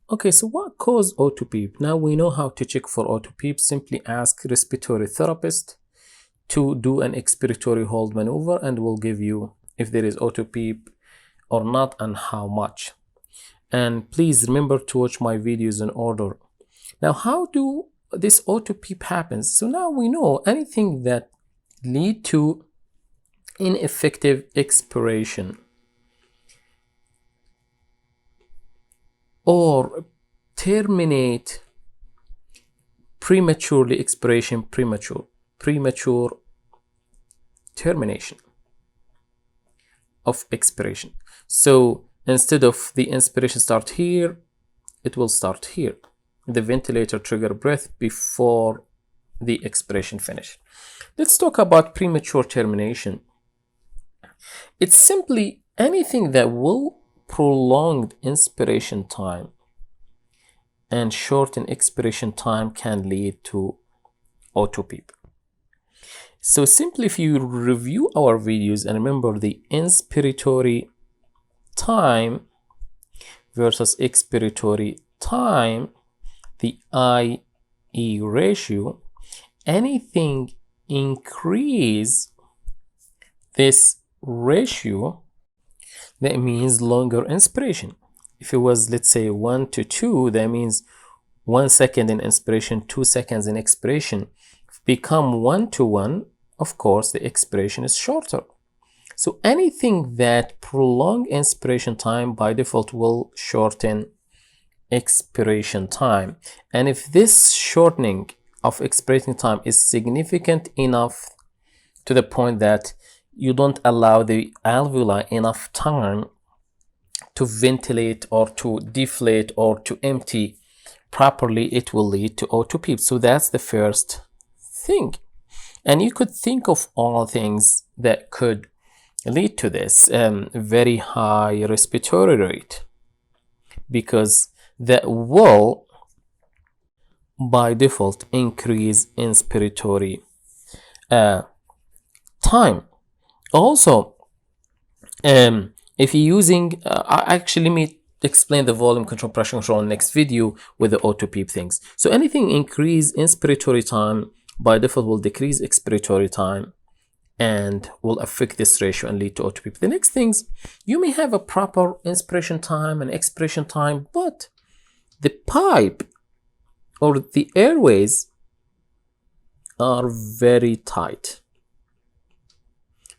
Okay, so what causes auto-peep? Now we know how to check for auto-peep. Simply ask respiratory therapist to do an expiratory hold maneuver, and will give you if there is auto-peep or not and how much. And please remember to watch my videos in order. Now, how do this auto-peep happens? So now we know anything that lead to ineffective expiration or terminate prematurely expiration, premature termination of expiration. So instead of the inspiration start here, it will start here. The ventilator trigger breath before the expiration finish. Let's talk about premature termination. It's simply anything that will prolong inspiration time and shorten expiration time can lead to auto-peep. So simply, if you review our videos and remember the inspiratory time versus expiratory time, the IE ratio, anything increase this ratio, that means longer inspiration. If it was, let's say, 1 to 2, that means 1 second in inspiration, 2 seconds in expiration. Become 1 to 1, of course, the expiration is shorter. So anything that prolong inspiration time by default will shorten expiration time. And if this shortening of expiration time is significant enough to the point that you don't allow the alveoli enough time to ventilate or to deflate or to empty properly, it will lead to auto-peep. So that's the first thing. And you could think of all things that could lead to this. Very high respiratory rate, because that will by default increase inspiratory time. Also, if you're using actually, let me explain the volume control, pressure control in the next video with the auto-peep things. So anything increase inspiratory time by default will decrease expiratory time and will affect this ratio and lead to auto-peep. The next things, you may have a proper inspiration time and expiration time, but the pipe or the airways are very tight.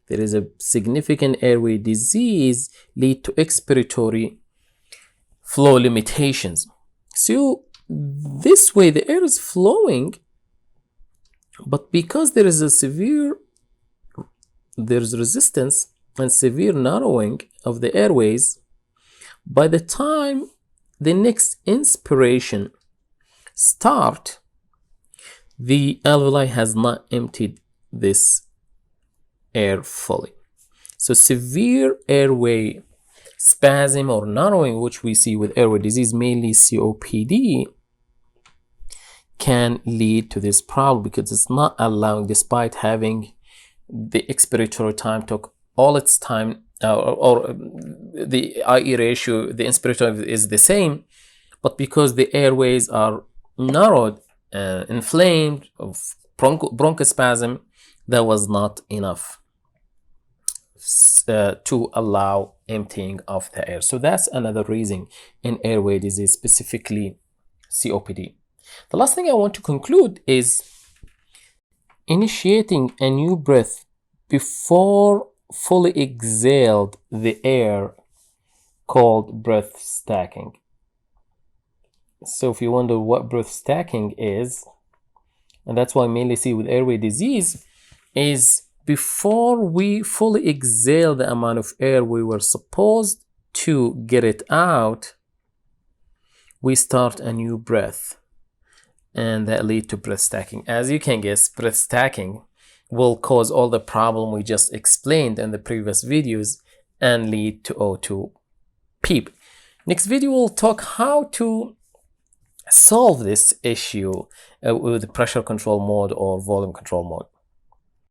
There is a significant airway disease lead to expiratory flow limitations. So this way the air is flowing, but because there is there's resistance and severe narrowing of the airways, by the time the next inspiration start, the alveoli has not emptied this air fully. So severe airway spasm or narrowing, which we see with airway disease, mainly COPD, can lead to this problem because it's not allowing, despite having the expiratory time took all its time, or the IE ratio, the inspiratory is the same, but because the airways are narrowed, inflamed, of bronchospasm, that was not enough to allow emptying of the air. So that's another reason in airway disease, specifically COPD. The last thing I want to conclude is initiating a new breath before fully exhaled the air, called breath stacking. So if you wonder what breath stacking is, and that's why I mainly see with airway disease, is before we fully exhale the amount of air we were supposed to get it out, we start a new breath, and that lead to breath stacking. As you can guess, breath stacking will cause all the problem we just explained in the previous videos and lead to auto-peep. Next video we'll talk how to solve this issue with the pressure control mode or volume control mode.